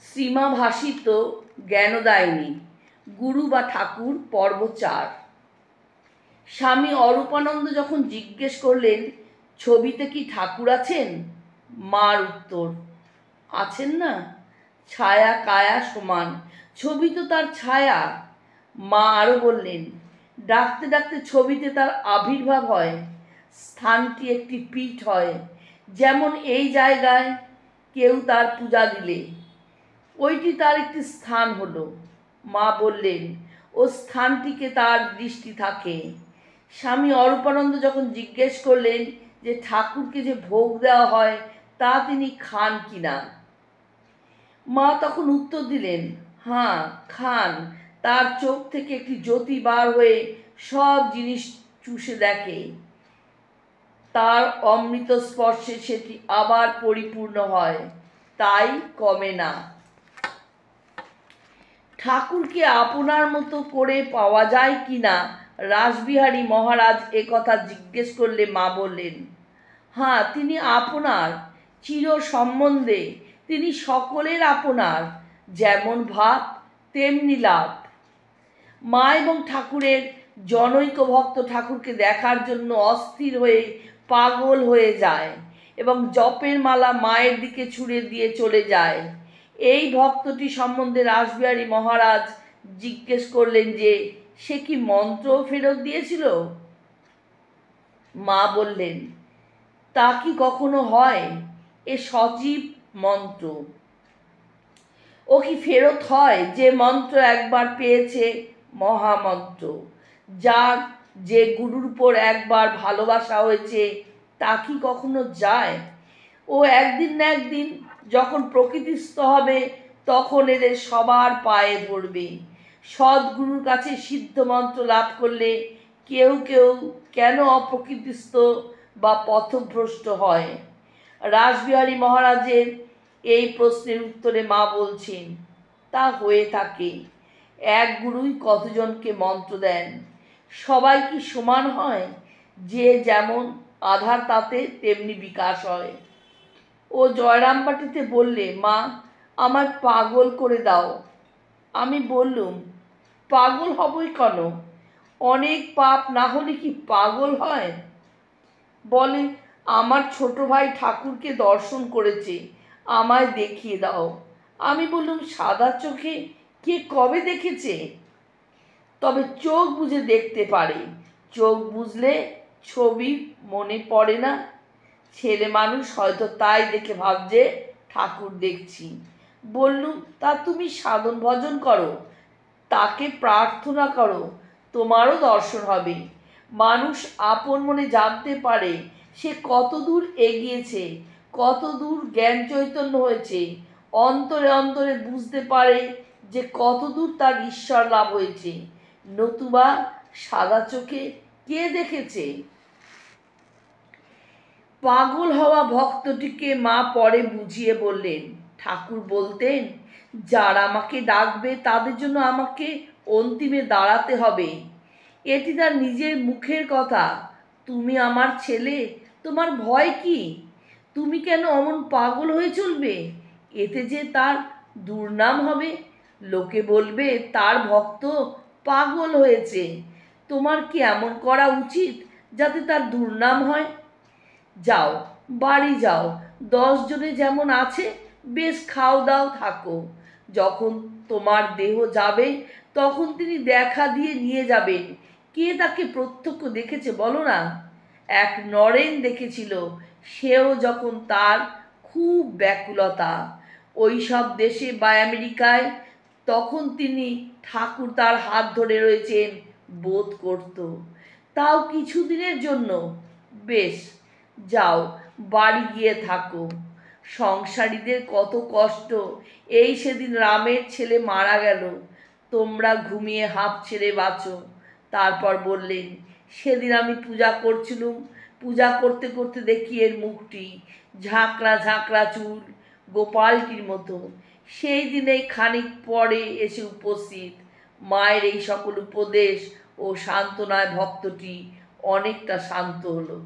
শ্রীমা ভাসিত জ্ঞানদায়িনী গুরু বা ঠাকুর পর্ব 4। স্বামী অরূপানন্দ যখন জিজ্ঞেস করলেন, ছবিতে কি ঠাকুর আছেন? মার উত্তর, আছেন না, ছায়া কায়া সমান, ছবি তো তার ছায়া। মা আরও বললেন, ডাকতে ডাকতে ছবিতে তার আবির্ভাব হয়, স্থানটি একটি পীঠ হয়, যেমন এই জায়গায় কেউ তার পূজা দিলে ওইটি তার একটি স্থান হলো। মা বললেন, ও স্থানটিকে তার দৃষ্টি থাকে। স্বামী অরূপানন্দ যখন জিজ্ঞেস করলেন যে ঠাকুরকে যে ভোগ দেওয়া হয় তা তিনি খান কিনা, মা তখন উত্তর দিলেন, হ্যাঁ খান। তার চোখ থেকে একটি জ্যোতি বার হয়ে সব জিনিস চুষে দেখে, তার অমৃত স্পর্শে সেটি আবার পরিপূর্ণ হয়, তাই কমে না। ঠাকুরকে আপনার মতো করে পাওয়া যায় কি না রাসবিহারী মহারাজ একথা জিজ্ঞেস করলে মা বললেন, হ্যাঁ তিনি আপনার, চির সম্বন্ধে তিনি সকলের আপনার, যেমন ভাব তেমনি লাভ। মা এবং ঠাকুরের জনৈক ভক্ত ঠাকুরকে দেখার জন্য অস্থির হয়ে পাগল হয়ে যায় এবং জপের মালা মায়ের দিকে ছুঁড়ে দিয়ে চলে যায়। এই ভক্তটি সম্বন্ধে রাসবিহারী মহারাজ জিজ্ঞেস করলেন যে সে কি মন্ত্র ফেরত দিয়েছিল? মা বললেন, তা কি কখনো হয়? এ সজীব মন্ত্র, ও কি ফেরত হয়? যে মন্ত্র একবার পেয়েছে মহামন্ত্র, যার যে গুরুর উপর একবার ভালোবাসা হয়েছে তা কি কখনো যায়? ও একদিন না একদিন যখন প্রকৃতিস্থ হবে তখন এদের সবার পায়ে পড়বে। সদ্গুরুর কাছে সিদ্ধ মন্ত্র লাভ করলে কেউ কেউ কেন অপ্রকৃতিস্থ বা পথভ্রষ্ট হয়? রাসবিহারী মহারাজের এই প্রশ্নের উত্তরে মা বলছেন, তা হয়ে থাকে। এক গুরুই কতজনকে মন্ত্র দেন, সবাই কি সমান হয়? যে যেমন আধার তাতে তেমনি বিকাশ হয়। ও জয়রামবাটিতে বললে, মা আমায় পাগল করে দাও। আমি বললুম, পাগল হবই কেন? অনেক পাপ না হলে কি পাগল হয়? বলে, আমার ছোট ভাই ঠাকুরকে দর্শন করেছে, আমায় দেখিয়ে দাও। আমি বললুম, সাদা চোখে কে কবে দেখেছে? তবে চোখ বুজে দেখতে পারে, চোখ বুঝলে ছবি মনে পড়ে না। ছেলে মানুষ হয়তো তাই দেখে ভাবছে ঠাকুর দেখছি। বললুম, তা তুমি সাধন ভজন করো, তাকে প্রার্থনা করো, তোমারও দর্শন হবে। মানুষ আপন মনে জানতে পারে সে কত দূর এগিয়েছে, কত দূর জ্ঞান চৈতন্য হয়েছে, অন্তরে অন্তরে বুঝতে পারে যে কত দূর তার ঈশ্বর লাভ হয়েছে। নতুবা সাদা চোখে কে দেখেছে? পাগল হওয়া ভক্তটিকে মা পরে বুঝিয়ে বললেন, ঠাকুর বলতেন, যারা আমাকে ডাকবে তাদের জন্য আমাকে অন্তিমে দাঁড়াতে হবে। এটি তার নিজের মুখের কথা। তুমি আমার ছেলে, তোমার ভয় কি? তুমি কেন অমন পাগল হয়ে চলবে? এতে যে তার দুর্নাম হবে, লোকে বলবে তার ভক্ত পাগল হয়েছে। তোমার কি এমন করা উচিত যাতে তার দুর্নাম হয়? যাও, বাড়ি যাও, 10 জনে যেমন আছে বেশ খাও দাও থাকো। যখন তোমার দেহ যাবে তখন তিনি দেখা দিয়ে নিয়ে যাবেন। কে তাকে প্রত্যক্ষ দেখেছে বলো না? এক নরেন দেখেছিল, সেও যখন তার খুব ব্যাকুলতা ওই সব দেশে বা আমেরিকায়, তখন তিনি ঠাকুর তার হাত ধরে রয়েছেন বোধ করত। তাও কিছুদিনের জন্য। বেশ, যাও, বাড়ি গিয়ে থাকো। সংসারীদের কত কষ্ট। এই সেদিন রামের ছেলে মারা গেল, তোমরা ঘুমিয়ে হাঁপ ছেড়ে বাঁচো। তারপর বললেন, সেদিন আমি পূজা করছিলুম, পূজা করতে করতে দেখি এর মুখটি ঝাঁকড়া ঝাঁকড়া চুল, গোপালটির মতো। সেই দিনেই খানিক পরে এসে উপস্থিত। মায়ের এই সকল উপদেশ ও সান্ত্বনায় ভক্তটি অনেকটা শান্ত হলো।